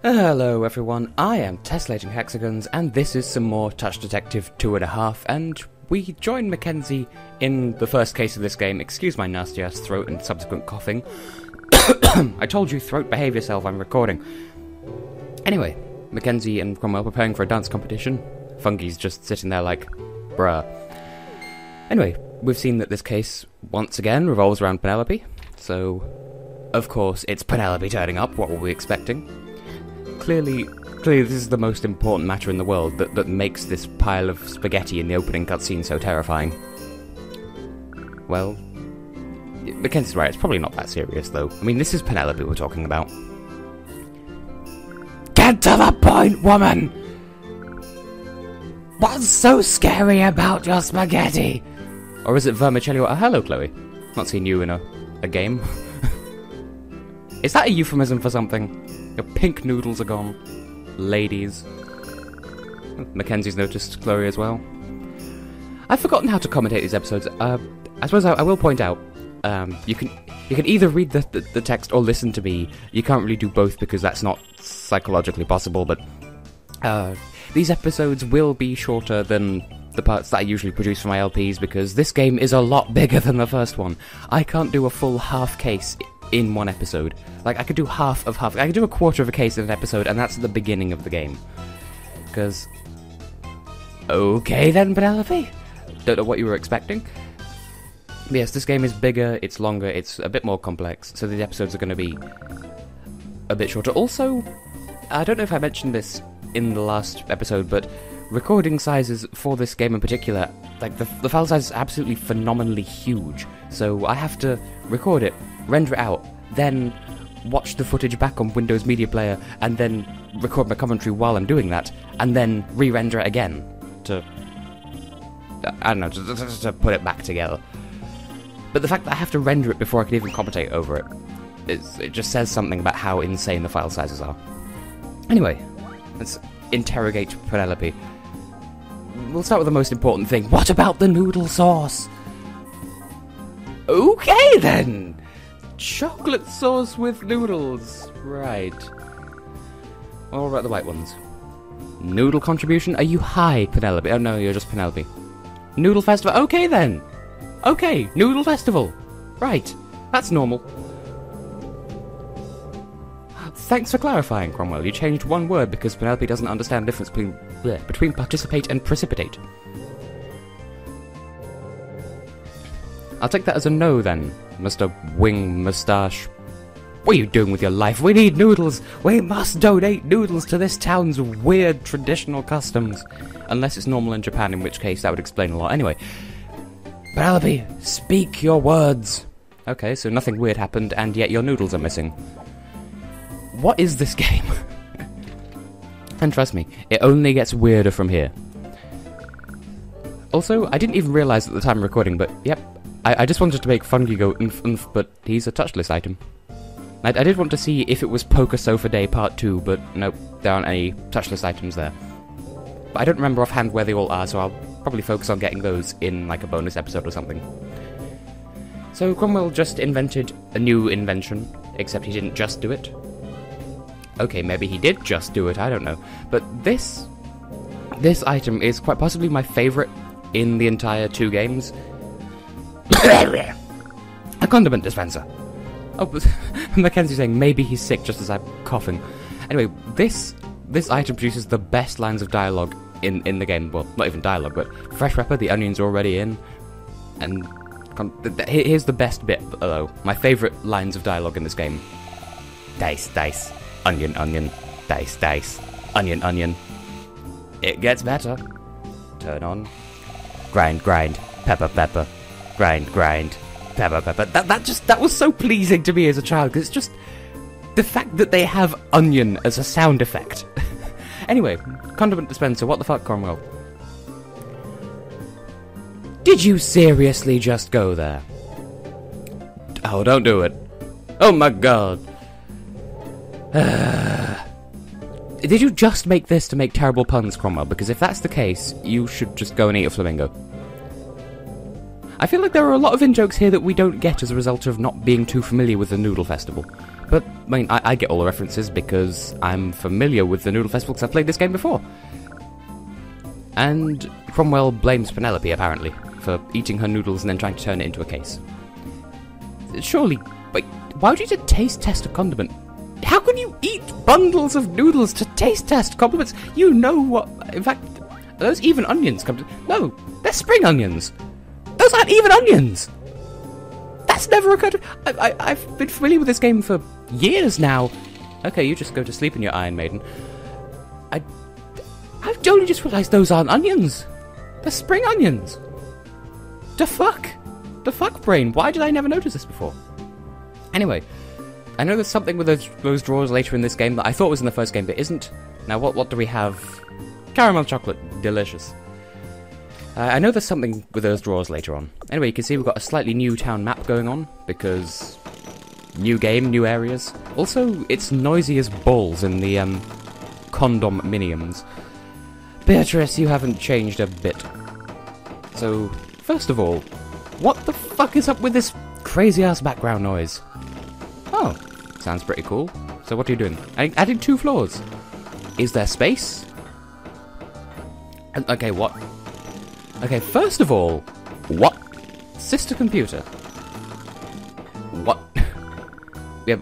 Hello everyone, I am Tessellating Hexagons, and this is some more Touch Detective 2.5, and we join Mackenzie in the first case of this game. Excuse my nasty ass throat and subsequent coughing. I told you, throat, behave yourself, I'm recording. Anyway, Mackenzie and Cromwell preparing for a dance competition. Fungi's just sitting there like, bruh. Anyway, we've seen that this case, once again, revolves around Penelope, so, of course, it's Penelope turning up. What were we expecting? Clearly this is the most important matter in the world that makes this pile of spaghetti in the opening cutscene so terrifying. Well, Mackenzie's right, it's probably not that serious, though. I mean, this is Penelope we're talking about. Get to the point, woman! What's so scary about your spaghetti? Or is it vermicelli? Oh, hello, Chloe. Not seen you in a game. Is that a euphemism for something? Your pink noodles are gone. Ladies. Mackenzie's noticed Chloe as well. I've forgotten how to commentate these episodes. I suppose I will point out, you can either read the text or listen to me. You can't really do both because that's not psychologically possible, but these episodes will be shorter than the parts that I usually produce for my LPs because this game is a lot bigger than the first one. I can't do a full half case in one episode. Like, I could do I could do a quarter of a case in an episode, and that's at the beginning of the game. Because... okay then, Penelope? Don't know what you were expecting. But yes, this game is bigger, it's longer, it's a bit more complex, so the episodes are going to be a bit shorter. Also, I don't know if I mentioned this in the last episode, but recording sizes for this game in particular, like, the file size is absolutely phenomenally huge, so I have to record it, render it out, then watch the footage back on Windows Media Player, and then record my commentary while I'm doing that, and then re-render it again to, I don't know, to put it back together. But the fact that I have to render it before I can even commentate over it just says something about how insane the file sizes are. Anyway, let's interrogate Penelope. We'll start with the most important thing. What about the noodle sauce? Okay then! Chocolate sauce with noodles. Right. What about the white ones? Noodle contribution? Are you high, Penelope? Oh no, you're just Penelope. Noodle festival? Okay then! Okay, noodle festival. Right. That's normal. Thanks for clarifying, Cromwell. You changed one word because Penelope doesn't understand the difference between participate and precipitate. I'll take that as a no then, Mr. Wing Moustache. What are you doing with your life? We need noodles! We must donate noodles to this town's weird traditional customs. Unless it's normal in Japan, in which case that would explain a lot. Anyway, Penelope, speak your words. Okay, so nothing weird happened, and yet your noodles are missing. What is this game? And trust me, it only gets weirder from here. Also, I didn't even realise at the time of recording, but yep, I just wanted to make Fungi go oomph, but he's a touchless item. I did want to see if it was Poker Sofa Day Part 2, but nope, there aren't any touchless items there. But I don't remember offhand where they all are, so I'll probably focus on getting those in like a bonus episode or something. So Cromwell just invented a new invention, except he didn't just do it. Okay, maybe he did just do it, I don't know. But this item is quite possibly my favourite in the entire 2 games. A condiment dispenser. Oh, but Mackenzie's saying maybe he's sick just as I'm coughing. Anyway, this item produces the best lines of dialogue in the game. Well, not even dialogue, but fresh pepper, the onion's already in. And here's the best bit, though. My favourite lines of dialogue in this game. Dice, dice. Onion, onion. Dice, dice. Onion, onion. It gets better. Turn on. Grind, grind. Pepper, pepper. Grind, grind. Pepper, pepper. That was so pleasing to me as a child, because it's just the fact that they have onion as a sound effect. Anyway, condiment dispenser, what the fuck, Cromwell? Did you seriously just go there? Oh, don't do it. Oh my god. Did you just make this to make terrible puns, Cromwell? Because if that's the case, you should just go and eat a flamingo. I feel like there are a lot of in-jokes here that we don't get as a result of not being too familiar with the Noodle Festival. But, I mean, I get all the references because I'm familiar with the Noodle Festival because I've played this game before. And Cromwell blames Penelope, apparently, for eating her noodles and then trying to turn it into a case. Surely, wait, why would you do taste test a condiment? How can you eat bundles of noodles to taste test condiments? You know what, in fact, are those even onions? No, they're spring onions. Those aren't even onions. That's never occurred to me. I've been familiar with this game for years now. Okay, you just go to sleep in your Iron Maiden. I've only just realised those aren't onions. They're spring onions. The fuck? The fuck, brain? Why did I never notice this before? Anyway, I know there's something with those drawers later in this game that I thought was in the first game but isn't. Now, what do we have? Caramel chocolate. Delicious. I know there's something with those drawers later on. Anyway, you can see we've got a slightly new town map going on, because new game, new areas. Also, it's noisy as balls in the condominiums. Beatrice, you haven't changed a bit. So, first of all, what the fuck is up with this crazy-ass background noise? Oh, sounds pretty cool. So what are you doing? Adding 2 floors. Is there space? Okay, what? Okay, first of all, what? Sister computer. What? Yeah,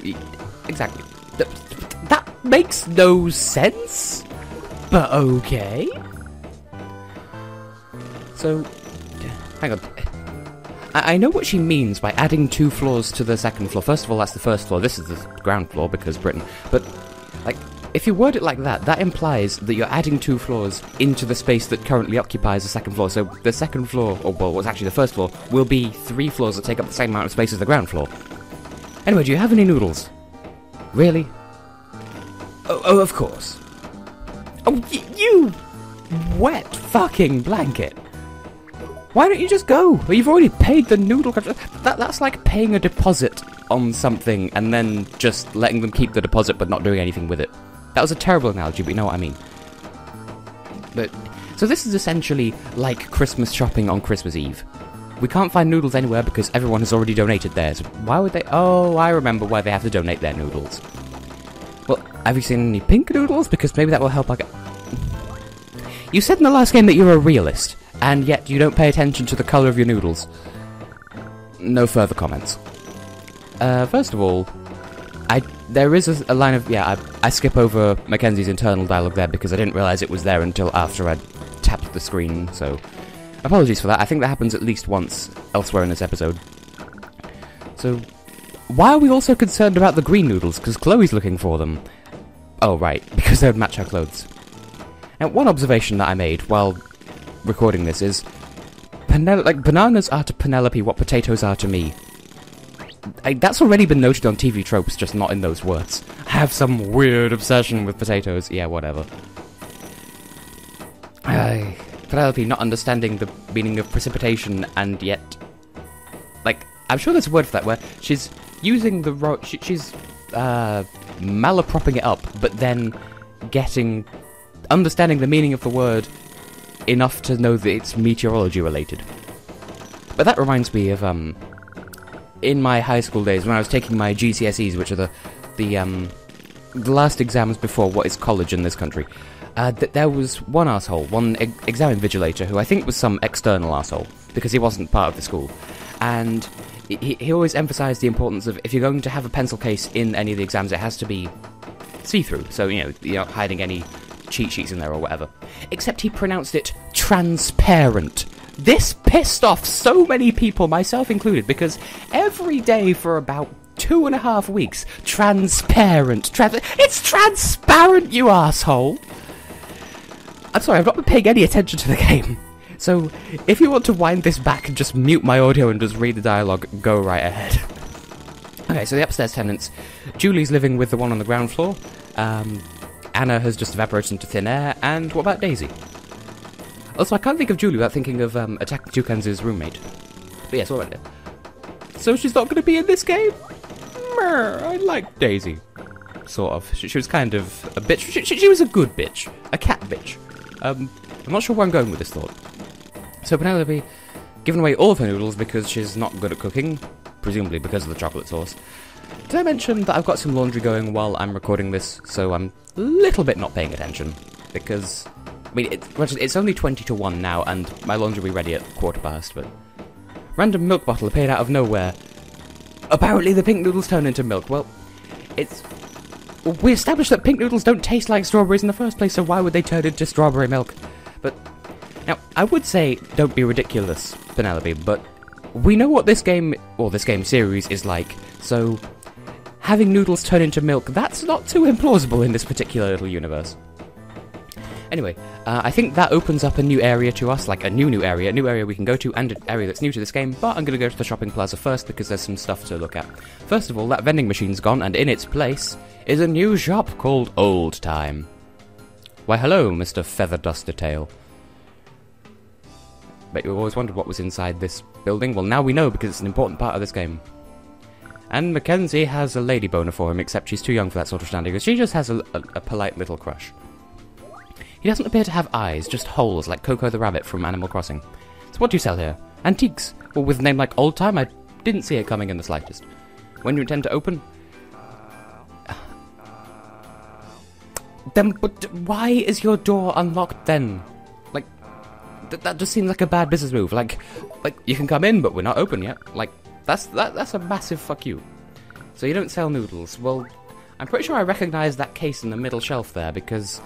exactly. That makes no sense. But okay. So, hang on. I know what she means by adding 2 floors to the second floor. First of all, that's the first floor. This is the ground floor because Britain. But, like, if you word it like that, that implies that you're adding 2 floors into the space that currently occupies the second floor. So the second floor, or well, what's actually the first floor, will be 3 floors that take up the same amount of space as the ground floor. Anyway, do you have any noodles? Really? Oh, of course. Oh, you wet fucking blanket. Why don't you just go? Well, you've already paid the noodle. That's like paying a deposit on something and then just letting them keep the deposit but not doing anything with it. That was a terrible analogy, but you know what I mean. But so this is essentially like Christmas shopping on Christmas Eve. We can't find noodles anywhere because everyone has already donated theirs. Why would they? Oh, I remember why they have to donate their noodles. Well, have you seen any pink noodles? Because maybe that will help. You said in the last game that you're a realist, and yet you don't pay attention to the colour of your noodles. No further comments. First of all, there is a line of... Yeah, I skip over Mackenzie's internal dialogue there because I didn't realise it was there until after I'd tapped the screen, so... Apologies for that. I think that happens at least once elsewhere in this episode. So, why are we also concerned about the green noodles? Because Chloe's looking for them. Oh, right, because they would match her clothes. Now, one observation that I made while recording this is... bananas are to Penelope what potatoes are to me. That's already been noted on TV tropes, just not in those words. I have some weird obsession with potatoes. Yeah, whatever. Penelope not understanding the meaning of precipitation, and yet... Like, I'm sure there's a word for that, where she's using the she's malapropping it up, but then understanding the meaning of the word enough to know that it's meteorology related. But that reminds me of, in my high school days, when I was taking my GCSEs, which are the last exams before what is college in this country, there was one arsehole, one exam invigilator, who I think was some external arsehole, because he wasn't part of the school. And he always emphasised the importance of, if you're going to have a pencil case in any of the exams, it has to be see-through, so, you're not hiding any cheat sheets in there or whatever. Except he pronounced it transparent. This pissed off so many people, myself included, because every day for about 2.5 weeks, transparent, it's transparent, you asshole! I'm sorry, I've not been paying any attention to the game. So, if you want to wind this back and just mute my audio and just read the dialogue, go right ahead. Okay, so the upstairs tenants. Julie's living with the one on the ground floor. Anna has just evaporated into thin air, and what about Daisy? Also, I can't think of Julie without thinking of Attack the Toucans' roommate. But yes, what about it? So she's not going to be in this game? I like Daisy. Sort of. She was kind of a bitch. She was a good bitch. A cat bitch. I'm not sure where I'm going with this thought. So Penelope, giving away all of her noodles because she's not good at cooking, presumably because of the chocolate sauce. Did I mention that I've got some laundry going while I'm recording this, so I'm a little bit not paying attention? Because, I mean, it's only 20 to 1 now, and my laundry will be ready at 1:15, but... Random milk bottle appeared out of nowhere. Apparently the pink noodles turn into milk. Well, we established that pink noodles don't taste like strawberries in the first place, so why would they turn into strawberry milk? But, now, I would say, don't be ridiculous, Penelope, but we know what this game, or this game series, is like, so having noodles turn into milk, that's not too implausible in this particular little universe. Anyway, I think that opens up a new area to us, like a new area we can go to, and an area that's new to this game, but I'm going to go to the shopping plaza first because there's some stuff to look at. First of all, that vending machine's gone, and in its place is a new shop called Old Time. Why hello, Mr. Feather Duster Tail. Bet you always wondered what was inside this building. Well, now we know because it's an important part of this game. And Mackenzie has a lady boner for him, except she's too young for that sort of shenanigans. She just has a polite little crush. He doesn't appear to have eyes, just holes like Coco the Rabbit from Animal Crossing. So what do you sell here? Antiques? Well, with a name like Old Time, I didn't see it coming in the slightest. When do you intend to open? Then, but why is your door unlocked then? Like, that just seems like a bad business move. Like you can come in, but we're not open yet. Like, that's a massive fuck you. So you don't sell noodles. Well, I'm pretty sure I recognise that case in the middle shelf there, because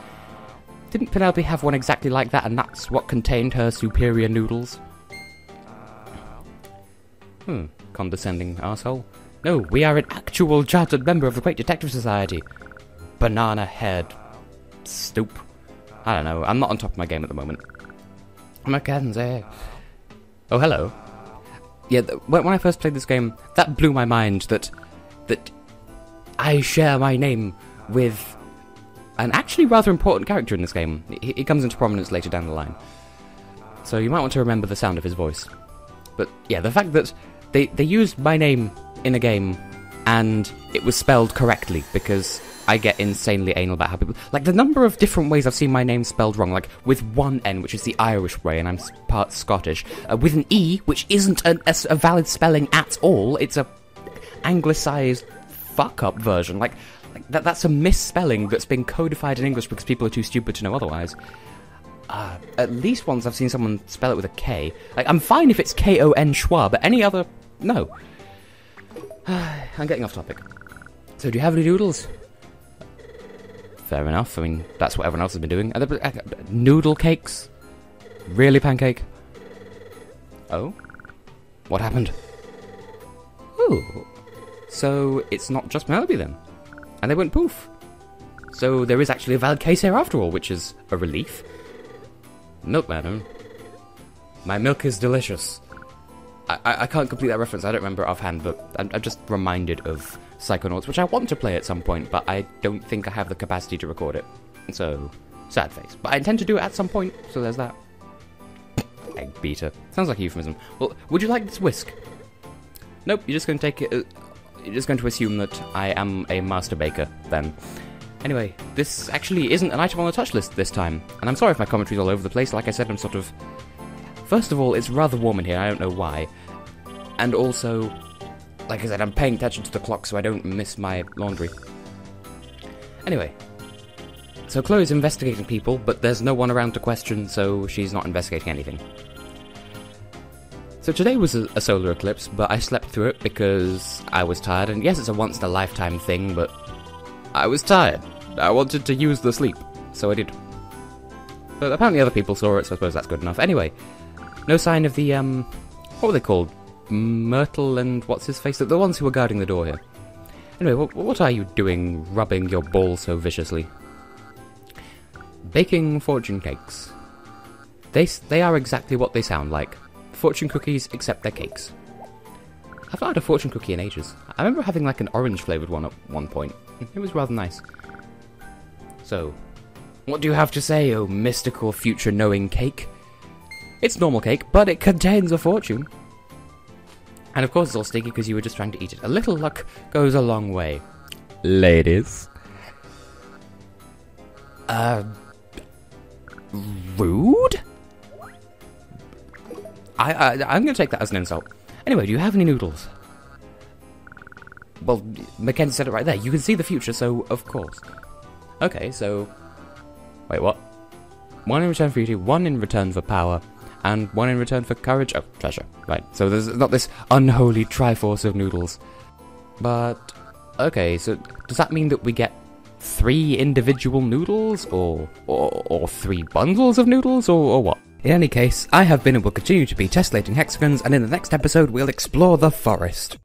didn't Penelope have one exactly like that, and that's what contained her superior noodles? Condescending arsehole. No, we are an actual chartered member of the Great Detective Society. Banana-haired stoop. I don't know, I'm not on top of my game at the moment. Mackenzie. Oh, hello. Yeah, when I first played this game, that blew my mind that I share my name with an actually rather important character in this game. He comes into prominence later down the line. So you might want to remember the sound of his voice. But yeah, the fact that they used my name in a game and it was spelled correctly, because I get insanely anal about how people... Like, the number of different ways I've seen my name spelled wrong, like, with one N, which is the Irish way, and I'm part Scottish, with an E, which isn't a valid spelling at all, it's a anglicised fuck-up version, like that's a misspelling that's been codified in English because people are too stupid to know otherwise. At least once I've seen someone spell it with a K. Like, I'm fine if it's K-O-N schwa, but any other... No. I'm getting off topic. So, do you have any noodles? Fair enough. I mean, that's what everyone else has been doing. Noodle cakes? Really, Pancake? Oh? What happened? Oh. So, it's not just Penelope then? And they went poof. So, there is actually a valid case here after all, which is a relief. Milk, madam. My milk is delicious. I can't complete that reference, I don't remember it offhand, but I'm just reminded of Psychonauts, which I want to play at some point, but I don't think I have the capacity to record it. So, sad face. But I intend to do it at some point, so there's that. Egg beater. Sounds like a euphemism. Well, would you like this whisk? Nope, you're just going to take it... you're just going to assume that I am a master baker, then. Anyway, this actually isn't an item on the touch list this time, and I'm sorry if my commentary's all over the place. Like I said, I'm sort of... First of all, it's rather warm in here, I don't know why. And also, like I said, I'm paying attention to the clock so I don't miss my laundry. Anyway, so Chloe's investigating people, but there's no one around to question, so she's not investigating anything. So today was a solar eclipse, but I slept through it because I was tired, and yes, it's a once-in-a-lifetime thing, but I was tired. I wanted to use the sleep, so I did. But apparently other people saw it, so I suppose that's good enough. Anyway, no sign of the, what were they called? Myrtle and what's-his-face? The ones who were guarding the door here. Anyway, what are you doing, rubbing your balls so viciously? Baking fortune cakes. They are exactly what they sound like. Fortune cookies, except they're cakes. I've not had a fortune cookie in ages. I remember having like an orange-flavoured one at one point. It was rather nice. So, what do you have to say, oh mystical future-knowing cake? It's normal cake, but it contains a fortune. And of course it's all sticky because you were just trying to eat it. A little luck goes a long way. Ladies. Rude? I'm going to take that as an insult. Anyway, do you have any noodles? well, Mackenzie said it right there. You can see the future, so of course. Okay, so... Wait, what? 1 in return for beauty, 1 in return for power, and 1 in return for courage. Oh, treasure. Right, so there's not this unholy triforce of noodles. But... Okay, so does that mean that we get 3 individual noodles, or 3 bundles of noodles, or what? In any case, I have been and will continue to be Tessellating Hexagons, and in the next episode we'll explore the forest.